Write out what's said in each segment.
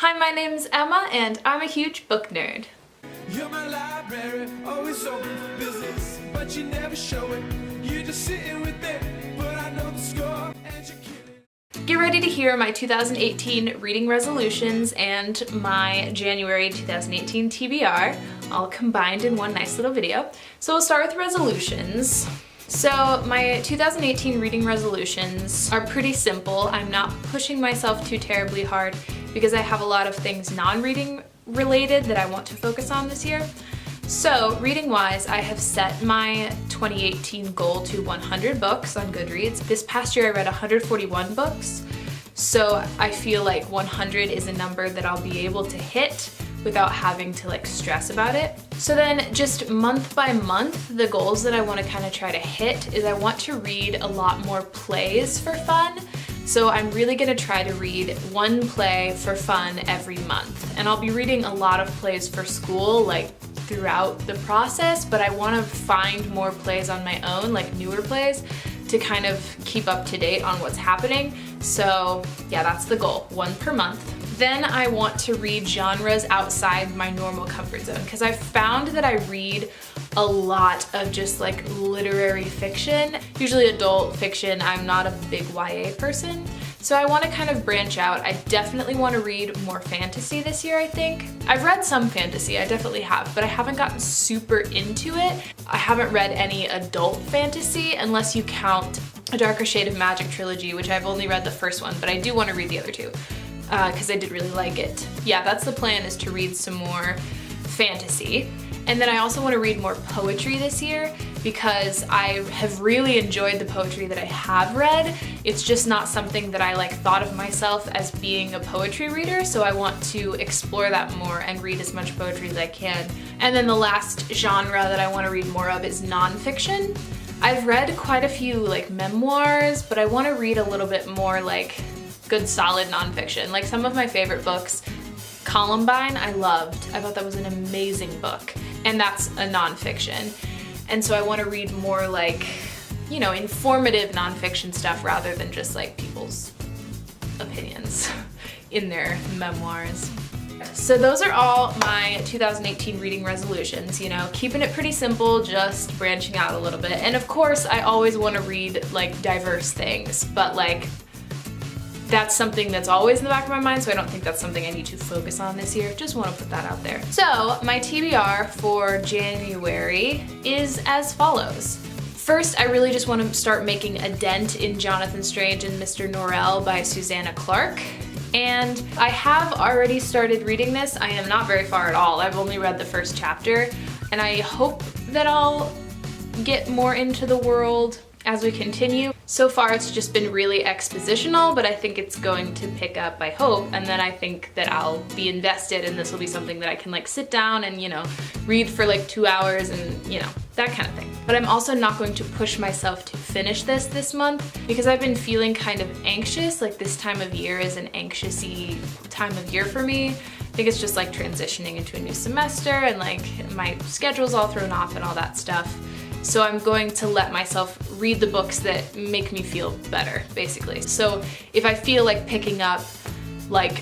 Hi, my name's Emma, and I'm a huge book nerd. You're my library, always open for business, but you never show it. You're just sitting with it, but I know the score, and you're killing. Get ready to hear my 2018 reading resolutions and my January 2018 TBR, all combined in one nice little video. So we'll start with resolutions. So my 2018 reading resolutions are pretty simple. I'm not pushing myself too terribly hard because I have a lot of things non-reading related that I want to focus on this year. So reading wise, I have set my 2018 goal to 100 books on Goodreads. This past year I read 141 books. So I feel like 100 is a number that I'll be able to hit without having to stress about it. So then just month by month, the goals that I want to kind of try to hit is I want to read a lot more plays for fun. So I'm really gonna try to read one play for fun every month. And I'll be reading a lot of plays for school throughout the process, but I wanna find more plays on my own, newer plays, to kind of keep up to date on what's happening. So yeah, that's the goal, one per month. Then I want to read genres outside my normal comfort zone because I've found that I read a lot of just literary fiction, usually adult fiction. I'm not a big YA person. So I want to kind of branch out. I definitely want to read more fantasy this year, I think. I've read some fantasy, I definitely have, but I haven't gotten super into it. I haven't read any adult fantasy unless you count A Darker Shade of Magic trilogy, which I've only read the first one, but I do want to read the other two because I did really like it. Yeah, that's the plan, is to read some more fantasy. And then I also want to read more poetry this year because I have really enjoyed the poetry that I have read. It's just not something that I thought of myself as being a poetry reader, so I want to explore that more and read as much poetry as I can. And then the last genre that I want to read more of is nonfiction. I've read quite a few memoirs, but I want to read a little bit more good solid nonfiction. Some of my favorite books, Columbine, I loved. I thought that was an amazing book, and that's a nonfiction. And so I want to read more informative nonfiction stuff rather than just people's opinions in their memoirs. So those are all my 2018 reading resolutions, keeping it pretty simple, just branching out a little bit. And of course, I always want to read diverse things, but that's something that's always in the back of my mind, so I don't think that's something I need to focus on this year. Just want to put that out there. So my TBR for January is as follows. First, I really just want to start making a dent in Jonathan Strange and Mr. Norrell by Susanna Clarke. And I have already started reading this. I am not very far at all. I've only read the first chapter, and I hope that I'll get more into the world as we continue. So far it's just been really expositional, but I think it's going to pick up, I hope, and then I think that I'll be invested and this will be something that I can sit down and read for 2 hours and that kind of thing. But I'm also not going to push myself to finish this month because I've been feeling kind of anxious. This time of year is an anxious-y time of year for me. I think it's just transitioning into a new semester and my schedule's all thrown off and all that stuff. So I'm going to let myself read the books that make me feel better, basically. So if I feel like picking up a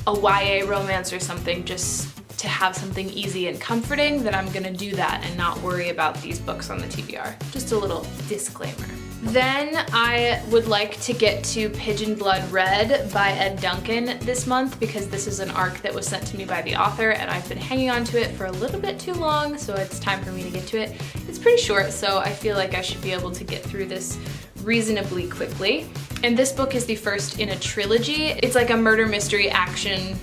YA romance or something just to have something easy and comforting, then I'm gonna do that and not worry about these books on the TBR. Just a little disclaimer. Then I would like to get to Pigeon Blood Red by Ed Duncan this month because this is an arc that was sent to me by the author and I've been hanging on to it for a little bit too long, so it's time for me to get to it. It's pretty short, so I feel like I should be able to get through this reasonably quickly. And this book is the first in a trilogy. It's a murder mystery action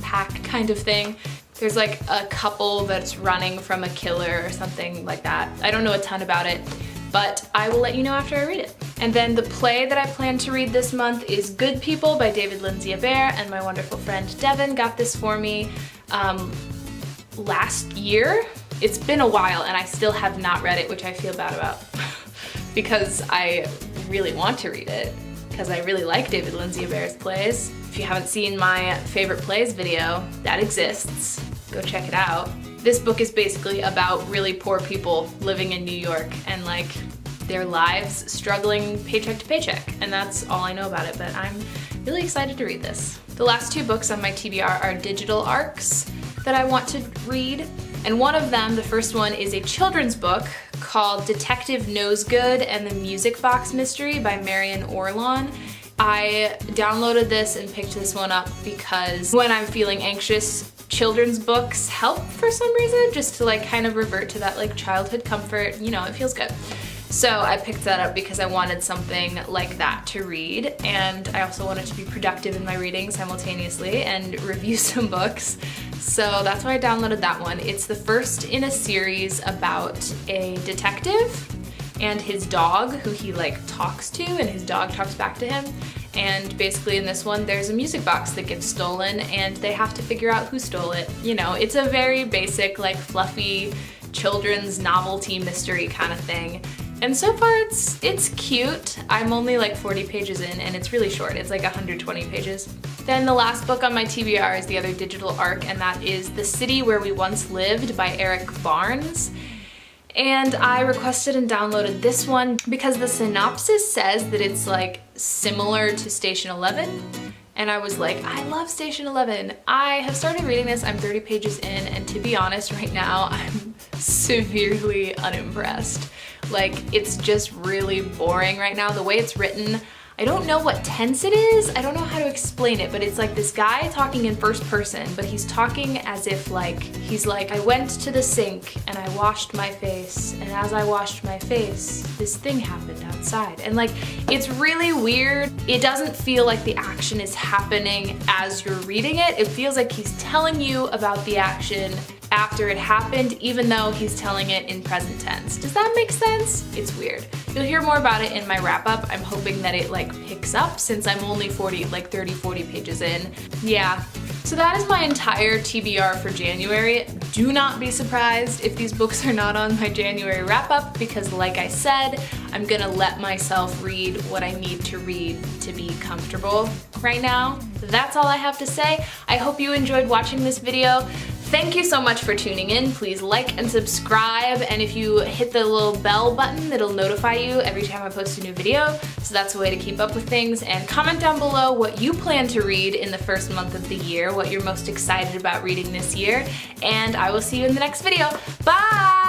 pack kind of thing. There's a couple that's running from a killer or something like that. I don't know a ton about it, but I will let you know after I read it. And then the play that I plan to read this month is Good People by David Lindsay-Abaire, and my wonderful friend Devin got this for me last year. It's been a while and I still have not read it, which I feel bad about because I really want to read it because I really like David Lindsay-Abaire's plays. If you haven't seen my favorite plays video, that exists. Go check it out. This book is basically about really poor people living in New York and their lives struggling paycheck to paycheck, and that's all I know about it, but I'm really excited to read this. The last 2 books on my TBR are digital arcs that I want to read. And one of them, the first one, is a children's book called Detective Nosegood and the Music Box Mystery by Marion Orlon. I downloaded this and picked this one up because when I'm feeling anxious, children's books help for some reason, just to like kind of revert to that like childhood comfort, you know, it feels good. So I picked that up because I wanted something like that to read, and I also wanted to be productive in my reading simultaneously and review some books. So that's why I downloaded that one. It's the first in a series about a detective and his dog who he like talks to, and his dog talks back to him. And basically in this one, there's a music box that gets stolen and they have to figure out who stole it. You know, it's a very basic, like fluffy children's novelty mystery kind of thing. And so far it's cute. I'm only like 40 pages in and it's really short. It's like 120 pages. Then the last book on my TBR is the other digital arc, and that is The City Where We Once Lived by Eric Barnes. And I requested and downloaded this one because the synopsis says that it's like similar to Station 11. And I was like, I love Station 11. I have started reading this, I'm 30 pages in, and to be honest right now, I'm severely unimpressed. Like, it's just really boring right now. The way it's written, I don't know what tense it is. I don't know how to explain it, but it's like this guy talking in first person, but he's talking as if like, he's like, I went to the sink and I washed my face, and as I washed my face, this thing happened outside. And like, it's really weird. It doesn't feel like the action is happening as you're reading it. It feels like he's telling you about the action after it happened, even though he's telling it in present tense. Does that make sense? It's weird. You'll hear more about it in my wrap up. I'm hoping that it like picks up since I'm only 30, 40 pages in. Yeah. So that is my entire TBR for January. Do not be surprised if these books are not on my January wrap up, because like I said, I'm gonna let myself read what I need to read to be comfortable right now. That's all I have to say. I hope you enjoyed watching this video. Thank you so much for tuning in. Please like and subscribe, and if you hit the little bell button, it'll notify you every time I post a new video, so that's a way to keep up with things. And comment down below what you plan to read in the first month of the year, what you're most excited about reading this year, and I will see you in the next video. Bye!